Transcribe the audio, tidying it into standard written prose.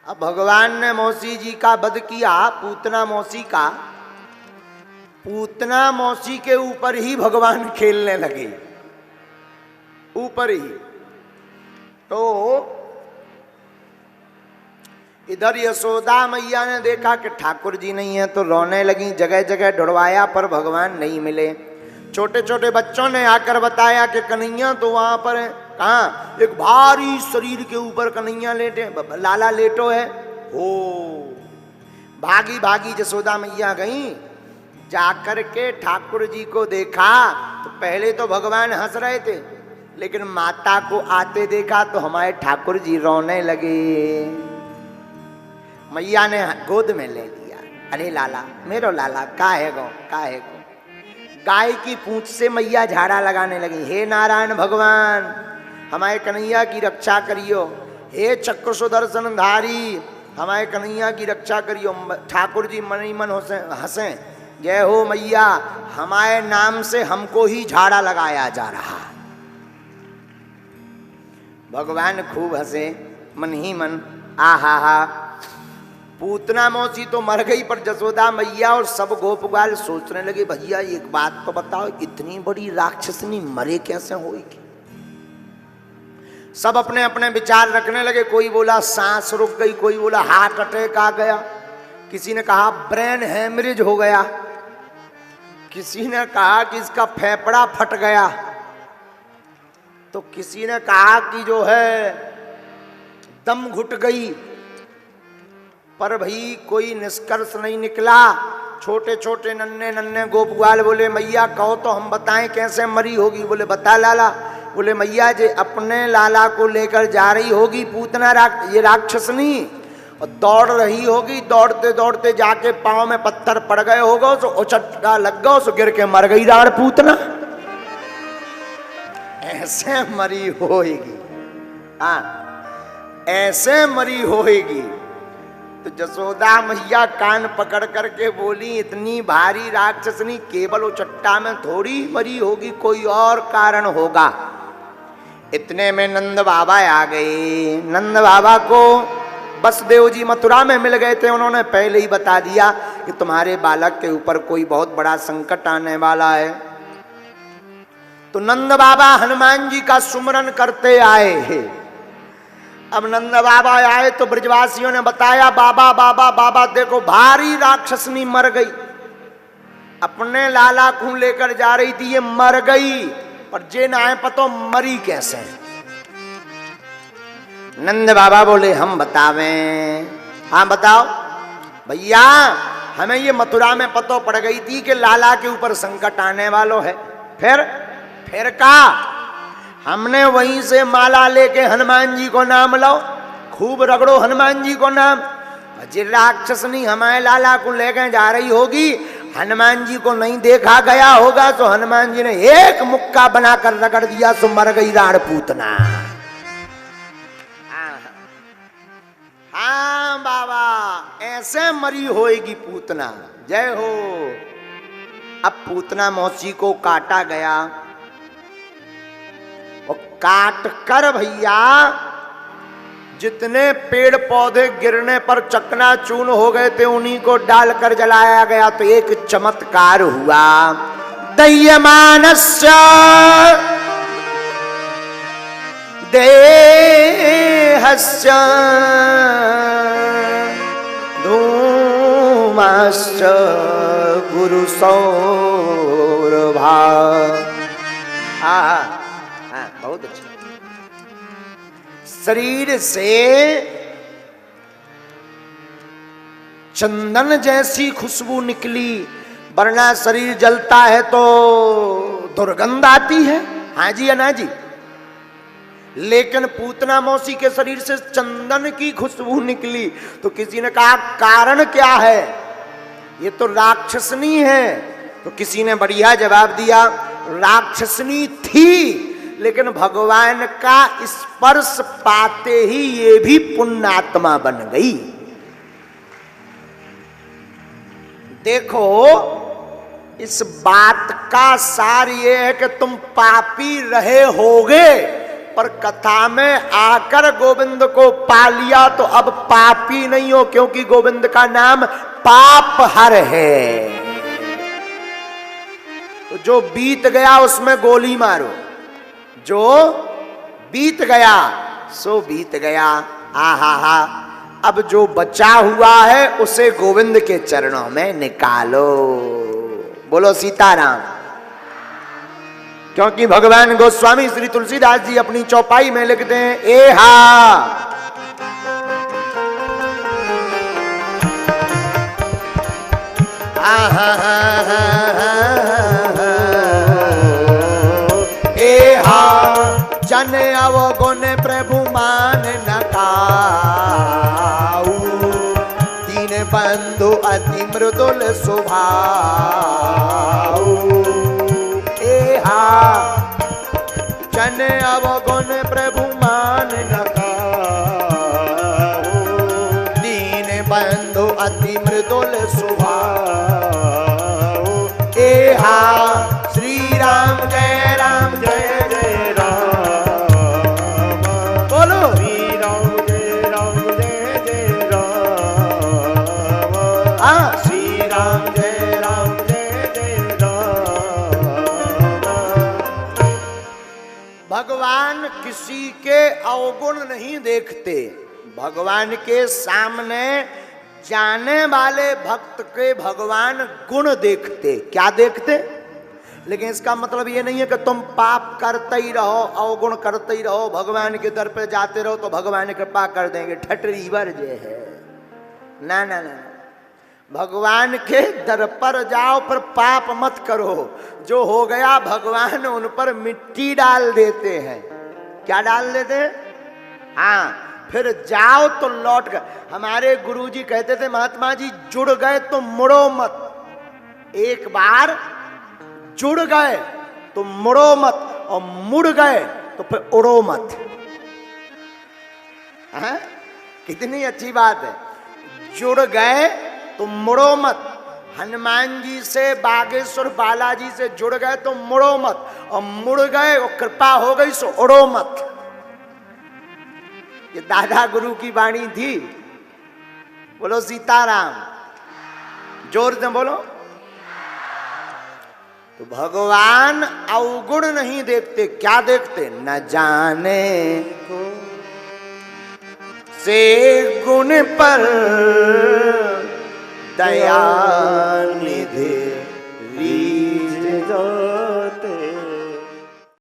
अब भगवान ने मौसी जी का वध किया, पूतना मौसी का। पूतना मौसी के ऊपर ही भगवान खेलने लगे, ऊपर ही। तो इधर यशोदा मैया ने देखा कि ठाकुर जी नहीं है, तो रोने लगी। जगह जगह ढूंढवाया पर भगवान नहीं मिले। छोटे छोटे बच्चों ने आकर बताया कि कन्हैया तो वहां पर है। कहाँ? एक भारी शरीर के ऊपर कन्हैया लेटे, लाला लेटो है। हो भागी भागी यशोदा मैया गई, जाकर के ठाकुर जी को देखा। तो पहले तो भगवान हंस रहे थे, लेकिन माता को आते देखा तो हमारे ठाकुर जी रोने लगे। मैया ने गोद में ले लिया। अरे लाला, मेरो लाला, का है गो, का है गो। गाय की पूंछ से मैया झाड़ा लगाने लगी। हे नारायण भगवान, हमारे कन्हैया की रक्षा करियो। हे चक्र सुदर्शन धारी, हमारे कन्हैया की रक्षा करियो। ठाकुर जी मन ही मन हंसे, जय हो मैया, हमारे नाम से हमको ही झाड़ा लगाया जा रहा। भगवान खूब हंसे मन ही मन। आहा हा, पूतना मौसी तो मर गई, पर जसोदा मैया और सब गोपबाल सोचने लगे, भैया एक बात तो बताओ, इतनी बड़ी राक्षसनी मरे कैसे होगी। सब अपने अपने विचार रखने लगे। कोई बोला सांस रुक गई, कोई बोला हार्ट अटैक आ गया, किसी ने कहा ब्रेन हेमरेज हो गया, किसी ने कहा कि इसका फेफड़ा फट गया, तो किसी ने कहा कि जो है दम घुट गई। पर भाई कोई निष्कर्ष नहीं निकला। छोटे छोटे नन्हे नन्हे गोपग्वाल बोले, मैया कहो तो हम बताएं कैसे मरी होगी। बोले बता लाला। बोले मैया जी अपने लाला को लेकर जा रही होगी पूतना ये राक्षसनी, और दौड़ रही होगी। दौड़ते दौड़ते जाके पांव में पत्थर पड़ गए होगा, तो उचटका लग गया, सो गिर के मर गई राण पूतना। ऐसे मरी होएगी, हाँ ऐसे मरी होएगी। तो जसोदा मैया कान पकड़ करके बोली, इतनी भारी राक्षसनी केवल उचट्टा में थोड़ी मरी होगी, कोई और कारण होगा। इतने में नंद बाबा आ गए। नंद बाबा को बसदेव जी मथुरा में मिल गए थे। उन्होंने पहले ही बता दिया कि तुम्हारे बालक के ऊपर कोई बहुत बड़ा संकट आने वाला है। तो नंद बाबा हनुमान जी का सुमरन करते आए। अब नंद बाबा आए तो ब्रजवासियों ने बताया, बाबा बाबा बाबा देखो भारी राक्षसनी मर गई, अपने लाला को लेकर जा रही थी, ये मर गई, पर जे ना आए पतो मरी कैसे। नंद बाबा बोले हम बतावें। हाँ बताओ भैया, हमें ये मथुरा में पतो पड़ गई थी कि लाला के ऊपर संकट आने वाला है। फिर का हमने वहीं से माला लेके हनुमान जी को नाम लो, खूब रगड़ो हनुमान जी को नाम। जिस राक्षसनी हमारे लाला को लेके जा रही होगी, हनुमान जी को नहीं देखा गया होगा, तो हनुमान जी ने एक मुक्का बनाकर रगड़ दिया, सो मर गई राण पूतना। हाँ बाबा, ऐसे मरी होएगी पूतना। जय हो। अब पूतना मौसी को काटा गया, और काट कर भैया जितने पेड़ पौधे गिरने पर चकनाचूर हो गए थे, उन्हीं को डालकर जलाया गया। तो एक चमत्कार हुआ। दह्यमानस्य देहस्य धूमश्च गुरु सौरभा। बहुत अच्छा। शरीर से चंदन जैसी खुशबू निकली, वरना शरीर जलता है तो दुर्गंध आती है। हाँ जी या ना जी। लेकिन पूतना मौसी के शरीर से चंदन की खुशबू निकली। तो किसी ने कहा कारण क्या है, ये तो राक्षसनी है। तो किसी ने बढ़िया जवाब दिया, राक्षसनी थी, लेकिन भगवान का स्पर्श पाते ही ये भी पुण्यात्मा बन गई। देखो, इस बात का सार ये है कि तुम पापी रहे होगे, पर कथा में आकर गोविंद को पा लिया तो अब पापी नहीं हो, क्योंकि गोविंद का नाम पाप हर है। तो जो बीत गया उसमें गोली मारो, जो बीत गया सो बीत गया। आहा हा, अब जो बचा हुआ है उसे गोविंद के चरणों में निकालो। बोलो सीताराम। क्योंकि भगवान गोस्वामी श्री तुलसीदास जी अपनी चौपाई में लिखते हैं, ए हा ए हा जन अवगुण प्रभु मान न काऊ, दीन बंधु अति मृदुल स्वभाव। ए हा जन अवगुण प्रभु मान न काऊ, दीन बंधु अति मृदुल स्वभाव। ए हा श्री राम जय राम जय जय राम, बोलो श्री राम जय जय राम। हाँ श्री राम जय जय राम। भगवान किसी के अवगुण नहीं देखते, भगवान के सामने जाने वाले भक्त के भगवान गुण देखते। क्या देखते? लेकिन इसका मतलब ये नहीं है कि तुम पाप करते ही रहो, अवगुण करते ही रहो, भगवान के दर पे जाते रहो तो भगवान कृपा कर देंगे, ठटरीवर जे है। ना ना ना, भगवान के दर पर जाओ पर पाप मत करो। जो हो गया भगवान उन पर मिट्टी डाल देते हैं। क्या डाल देते हैं? हाँ, फिर जाओ तो लौट कर। हमारे गुरुजी कहते थे, महात्मा जी जुड़ गए तो मुड़ो मत। एक बार जुड़ गए तो मुड़ो मत, और मुड़ गए तो फिर उड़ो मत। हाँ? कितनी अच्छी बात है। जुड़ गए तो मुड़ो मत। हनुमान जी से, बागेश्वर बालाजी से जुड़ गए तो मुड़ो मत, और मुड़ गए और कृपा हो गई सो उड़ो मत। ये दादा गुरु की वाणी थी। बोलो सीताराम, जोर से बोलो। तो भगवान अवगुण नहीं देखते, क्या देखते? न जाने से गुण पर दया निधि